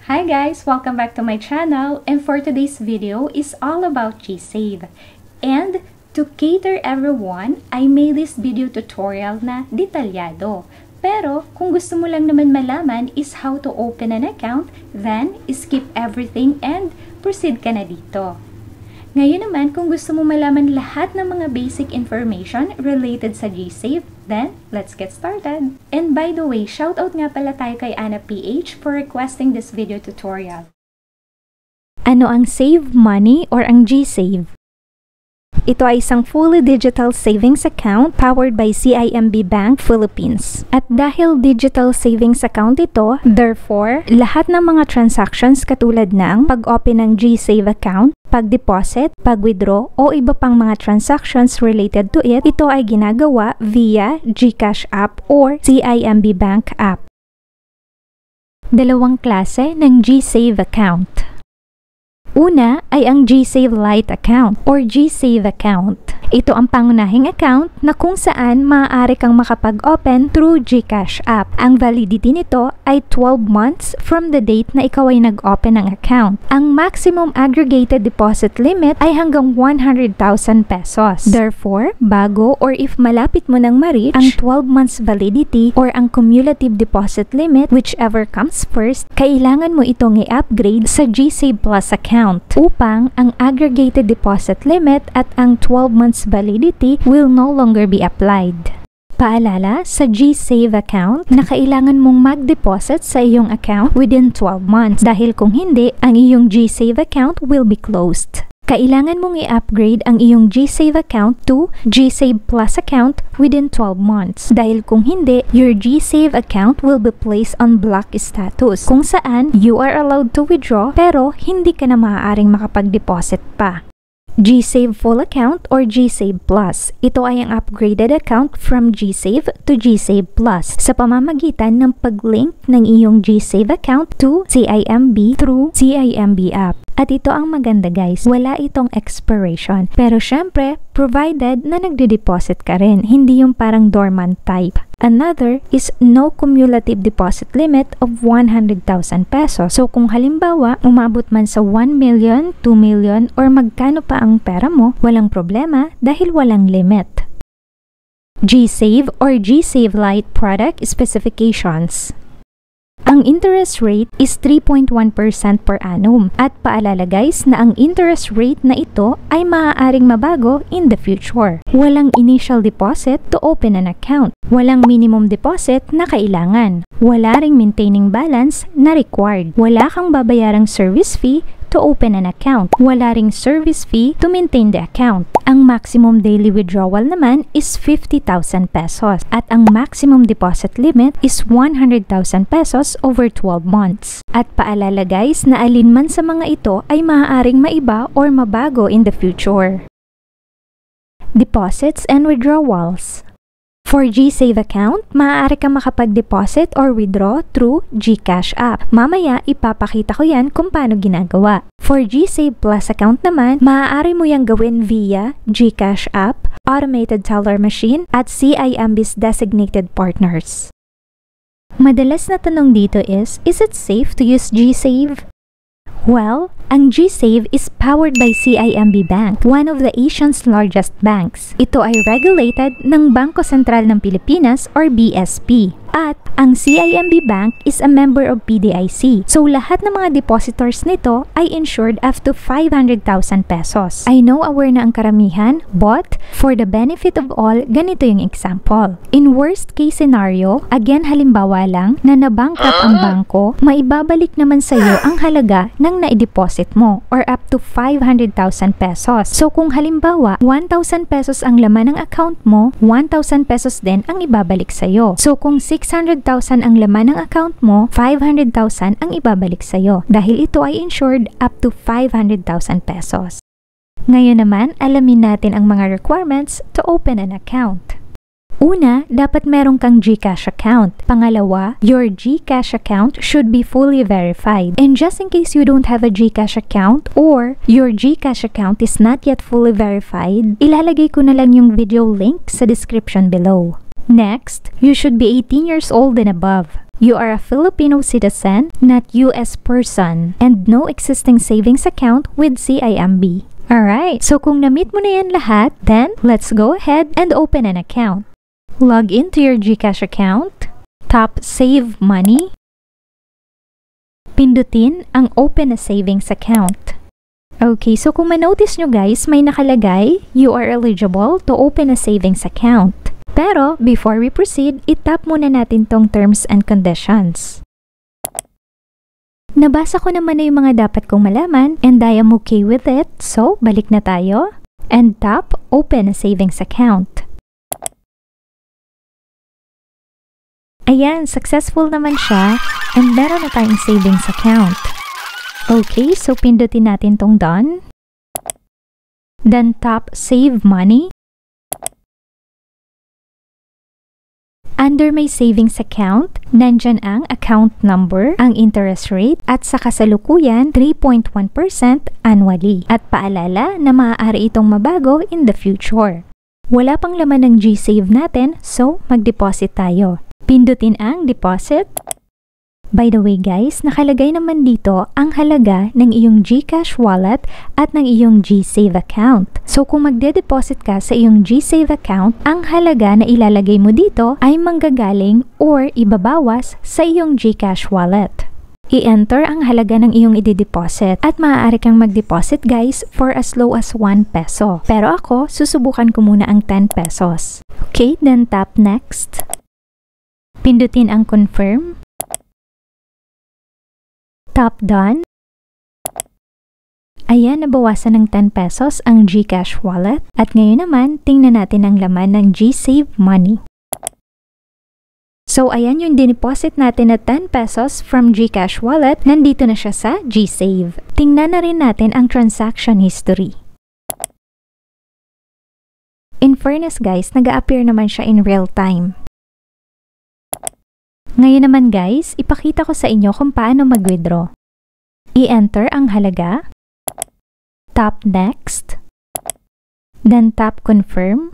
Hi guys! Welcome back to my channel, and for today's video is all about GSave. And to cater everyone, I made this video tutorial na detalyado. Pero kung gusto mo lang naman malaman is how to open an account, then skip everything and proceed ka na dito. Ngayon naman, kung gusto mo malaman lahat ng mga basic information related sa GSave, then let's get started. And by the way, shoutout nga pala tayo kay Ana PH for requesting this video tutorial. Ano ang Save Money or ang GSave? Ito ay isang fully digital savings account powered by CIMB Bank Philippines. At dahil digital savings account ito, therefore, lahat ng mga transactions katulad ng pag-open ng GSave account, pag-deposit, pag-withdraw o iba pang mga transactions related to it, ito ay ginagawa via GCash app or CIMB Bank app. Dalawang klase ng GSave account. Una ay ang GSave Lite account or GSave account. Ito ang pangunahing account na kung saan maaari kang makapag-open through GCash app. Ang validity nito ay 12 months from the date na ikaw ay nag-open ng account. Ang maximum aggregated deposit limit ay hanggang 100,000 pesos. Therefore, bago or if malapit mo nang ma-reach ang 12 months validity or ang cumulative deposit limit, whichever comes first, kailangan mo itong i-upgrade sa GSave Plus account upang ang aggregated deposit limit at ang 12 months validity will no longer be applied. Paalala, sa GSave account na kailangan mong mag-deposit sa iyong account within 12 months dahil kung hindi, ang iyong GSave account will be closed. Kailangan mong i-upgrade ang iyong GSave account to GSave Plus account within 12 months. Dahil kung hindi, your GSave account will be placed on block status kung saan you are allowed to withdraw pero hindi ka na maaaring makapag-deposit pa. GSave Full account or GSave Plus. Ito ay ang upgraded account from GSave to GSave Plus sa pamamagitan ng pag-link ng iyong GSave account to CIMB through CIMB app. At ito ang maganda guys, wala itong expiration. Pero syempre, provided na nagde-deposit ka rin, hindi yung parang dormant type. Another is no cumulative deposit limit of 100,000 pesos. So kung halimbawa, umabot man sa 1 million, 2 million, or magkano pa ang pera mo, walang problema dahil walang limit. GSave or GSave Lite product specifications. Ang interest rate is 3.1% per annum. At paalala guys na ang interest rate na ito ay maaaring mabago in the future. Walang initial deposit to open an account. Walang minimum deposit na kailangan. Wala ring maintaining balance na required. Wala kang babayarang service fee to open an account. Wala ring service fee to maintain the account. Ang maximum daily withdrawal naman is 50,000 pesos at ang maximum deposit limit is 100,000 pesos over 12 months. At paalala guys na alinman sa mga ito ay maaaring maiba or mabago in the future. Deposits and withdrawals. For GSave account, maaari kang makapag-deposit or withdraw through GCash app. Mamaya, ipapakita ko yan kung paano ginagawa. For GSave Plus account naman, maaari mo yang gawin via GCash app, automated teller machine, at CIMB's designated partners. Madalas na tanong dito is it safe to use GSave? Well, ang GSave is powered by CIMB Bank, one of the Asia's largest banks. Ito ay regulated ng Bangko Sentral ng Pilipinas or BSP. At ang CIMB Bank is a member of PDIC. So lahat ng mga depositors nito ay insured up to 500,000 pesos. I know aware na ang karamihan, but for the benefit of all, ganito yung example. In worst case scenario, again halimbawa lang na nabankrupt ang bangko, maibabalik naman sa iyo ang halaga ng na-deposit mo or up to 500,000 pesos. So kung halimbawa 1,000 pesos ang laman ng account mo, 1,000 pesos din ang ibabalik sa iyo. So kung 600,000 ang laman ng account mo, 500,000 ang ibabalik sa iyo dahil ito ay insured up to 500,000 pesos. Ngayon naman, alamin natin ang mga requirements to open an account. Una, dapat meron kang GCash account. Pangalawa, your GCash account should be fully verified. And just in case you don't have a GCash account or your GCash account is not yet fully verified, ilalagay ko na lang yung video link sa description below. Next, you should be 18 years old and above. You are a Filipino citizen, not US person, and no existing savings account with CIMB. Alright, so kung na-meet mo na yan lahat, then let's go ahead and open an account. Log into your GCash account, tap Save Money, pindutin ang Open a Savings Account. Okay, so kung ma-notice nyo guys, may nakalagay, you are eligible to open a savings account. Pero, before we proceed, itap muna natin tong terms and conditions. Nabasa ko naman na yung mga dapat kong malaman and I am okay with it. So, balik na tayo. And tap Open a Savings Account. Ayan, successful naman siya and meron na tayong savings account. Okay, so pindutin natin tong done. Then tap Save Money. Under my savings account, nandyan ang account number, ang interest rate, at sa kasalukuyan, 3.1% annually. At paalala na maaari itong mabago in the future. Wala pang laman ng GSave natin, so mag-deposit tayo. Pindutin ang deposit. By the way guys, nakalagay naman dito ang halaga ng iyong GCash wallet at ng iyong GSave account. So kung magde-deposit ka sa iyong GSave account, ang halaga na ilalagay mo dito ay manggagaling or ibabawas sa iyong GCash wallet. I-enter ang halaga ng iyong i-deposit at maaari kang mag-deposit guys for as low as 1 peso. Pero ako, susubukan ko muna ang 10 pesos. Okay, then tap Next. Pindutin ang Confirm. Tap Done. Ayan, nabawasan ng 10 pesos ang GCash wallet. At ngayon naman, tingnan natin ang laman ng GSave Money. So, ayan yung dineposit natin na 10 pesos from GCash wallet. Nandito na siya sa GSave. Tingnan na rin natin ang transaction history. In fairness guys, nag-a-appear naman siya in real time. Ngayon naman guys, ipakita ko sa inyo kung paano mag-withdraw. I-enter ang halaga, tap Next, then tap Confirm,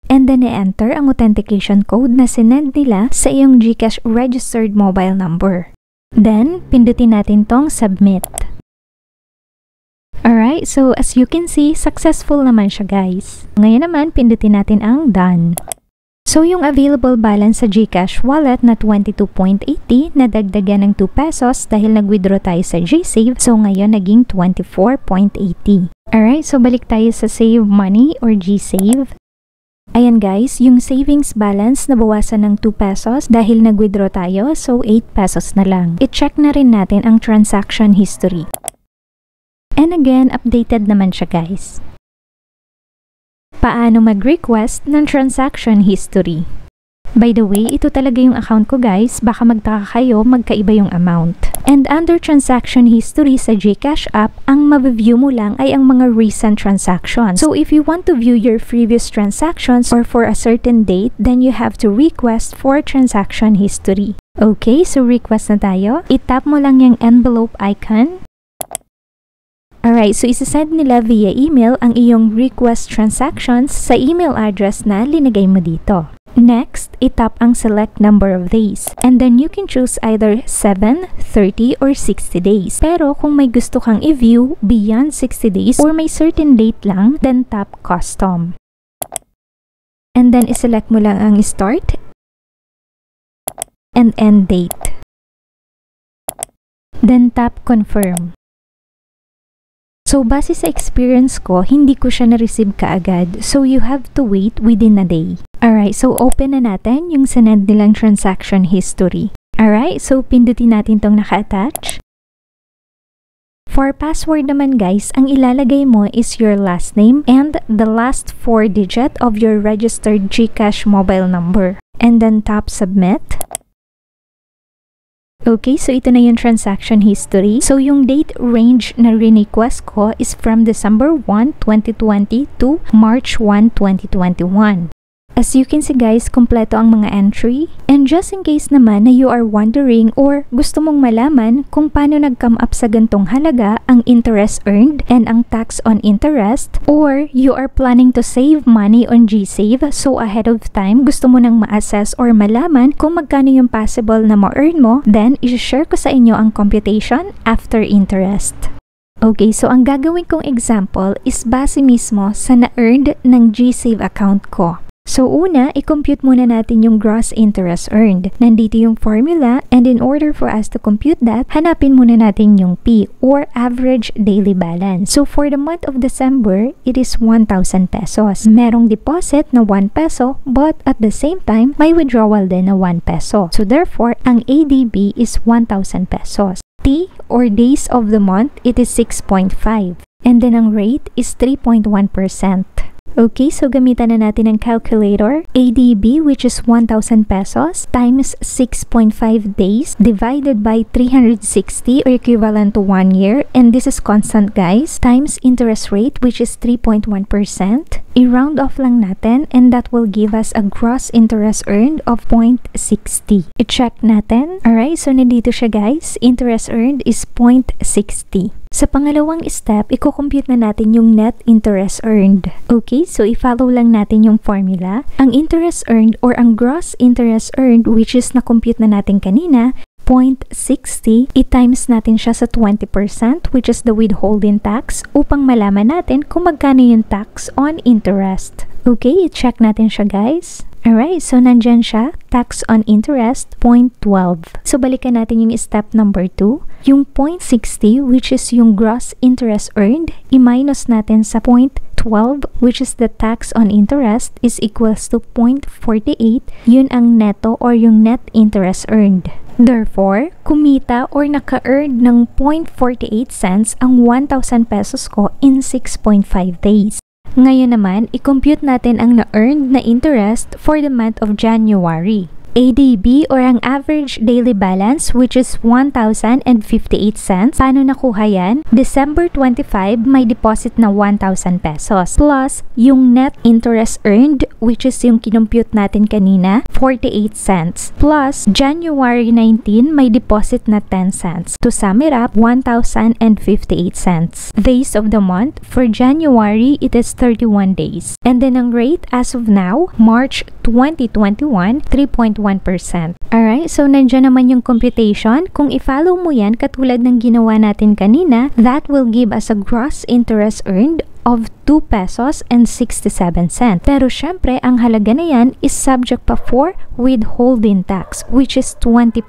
and then i-enter ang authentication code na sinend nila sa iyong GCash registered mobile number. Then, pindutin natin tong Submit. Alright, so as you can see, successful naman siya guys. Ngayon naman, pindutin natin ang Done. So, yung available balance sa GCash wallet na 22.80 na dagdagan ng 2 pesos dahil nag-withdraw tayo sa GSave. So, ngayon naging 24.80. Alright, so balik tayo sa Save Money or GSave. Ayan guys, yung savings balance nabawasan ng 2 pesos dahil nag-withdraw tayo. So, 8 pesos na lang. I-check na rin natin ang transaction history. And again, updated naman siya guys. Paano mag-request ng transaction history? By the way, ito talaga yung account ko guys, baka magtaka kayo magkaiba yung amount. And under transaction history sa GCash app, ang ma-view mo lang ay ang mga recent transactions. So if you want to view your previous transactions or for a certain date, then you have to request for transaction history. Okay, so request na tayo. I-tap mo lang yung envelope icon. Alright, so isasend nila via email ang iyong request transactions sa email address na linagay mo dito. Next, itap ang select number of days. And then you can choose either 7, 30, or 60 days. Pero kung may gusto kang i-view beyond 60 days or may certain date lang, then tap Custom. And then iselect mo lang ang start and end date. Then tap Confirm. So, base sa experience ko, hindi ko siya na-receive kaagad. So, you have to wait within a day. Alright, so open na natin yung sinend nilang transaction history. Alright, so pindutin natin tong naka-attach. For password naman guys, ang ilalagay mo is your last name and the last 4 digit of your registered GCash mobile number. And then tap Submit. Okay, so ito na yung transaction history. So, yung date range na request ko is from December 1, 2020 to March 1, 2021. As you can see guys, kompleto ang mga entry. And just in case naman na you are wondering or gusto mong malaman kung paano nag-come up sa gantong halaga ang interest earned and ang tax on interest, or you are planning to save money on GSave, so ahead of time gusto mo nang ma-assess or malaman kung magkano yung possible na ma-earn mo, then i-share ko sa inyo ang computation after interest. Okay, so ang gagawin kong example is base mismo sa na-earned ng GSave account ko. So una, i-compute muna natin yung gross interest earned. Nandito yung formula, and in order for us to compute that, hanapin muna natin yung P or average daily balance. So for the month of December, it is 1,000 pesos. Merong deposit na 1 peso, but at the same time, may withdrawal din na 1 peso. So therefore, ang ADB is 1,000 pesos. T or days of the month, it is 6.5. And then ang rate is 3.1%. Okay, so gamitan na natin ang calculator. ADB, which is 1,000 pesos, times 6.5 days, divided by 360 or equivalent to 1 year. And this is constant guys, times interest rate, which is 3.1%. I-round off lang natin, and that will give us a gross interest earned of 0.60. I-check natin. Alright, so nandito siya guys. Interest earned is 0.60. Sa pangalawang step, i-compute na natin yung net interest earned. Okay, so i-follow lang natin yung formula. Ang interest earned or ang gross interest earned, which is na-compute na natin kanina, 0.60, i-times natin siya sa 20%, which is the withholding tax, upang malaman natin kung magkano yung tax on interest. Okay, i-check natin siya guys. Alright, so nandyan siya, tax on interest, 0.12. So balikan natin yung step number 2. Yung 0.60, which is yung gross interest earned, i-minus natin sa 0.12, which is the tax on interest, is equals to 0.48. Yun ang neto or yung net interest earned. Therefore, kumita or naka-earn ng 0.48 cents ang 1,000 pesos ko in 6.5 days. Ngayon naman, i-compute natin ang na-earned na interest for the month of January. ADB or ang average daily balance, which is 1,058 cents. Paano nakuha yan? December 25, may deposit na 1,000 pesos. Plus, yung net interest earned, which is yung kinompute natin kanina, 48 cents. Plus, January 19, may deposit na 10 cents. To sum it up, 1,058 cents. Days of the month, for January, it is 31 days. And then ang rate as of now, March 2021, 3.1%. Alright, so nandiyan naman yung computation. Kung i-follow mo yan, katulad ng ginawa natin kanina, that will give us a gross interest earned of 2 pesos and 67 cents. Pero syempre, ang halaga na yan is subject pa for withholding tax, which is 20%.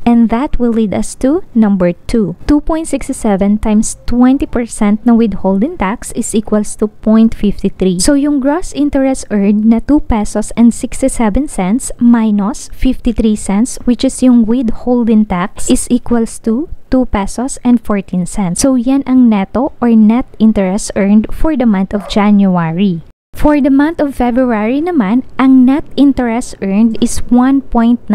And that will lead us to number 2. 2.67 times 20% na withholding tax is equals to 0.53. So yung gross interest earned na 2 pesos and 67 cents minus 53 cents, which is yung withholding tax, is equals to 2 pesos and 14 cents. So yan ang neto or net interest earned for the month of January. For the month of February naman, ang net interest earned is 1.94.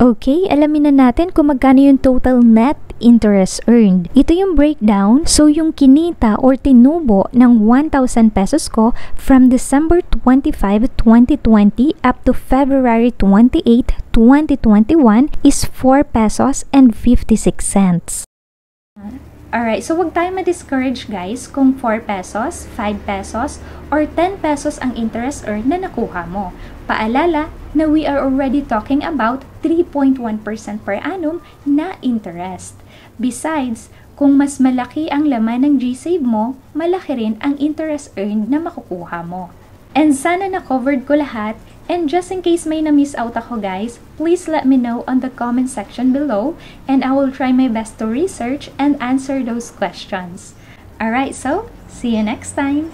Okay, alamin na natin kung magkano yung total net interest earned. Ito yung breakdown. So yung kinita or tinubo ng 1,000 pesos ko from December 25, 2020 up to February 28, 2021 is 4 pesos and 56 cents. Alright, so huwag tayo ma-discourage guys kung 4 pesos, 5 pesos, or 10 pesos ang interest earned na nakuha mo. Paalala na we are already talking about 3.1% per annum na interest. Besides, kung mas malaki ang laman ng GSave mo, malaki rin ang interest earned na makukuha mo. And sana na-covered ko lahat. And just in case may na-miss out ako guys, please let me know on the comment section below and I will try my best to research and answer those questions. Alright, so see you next time!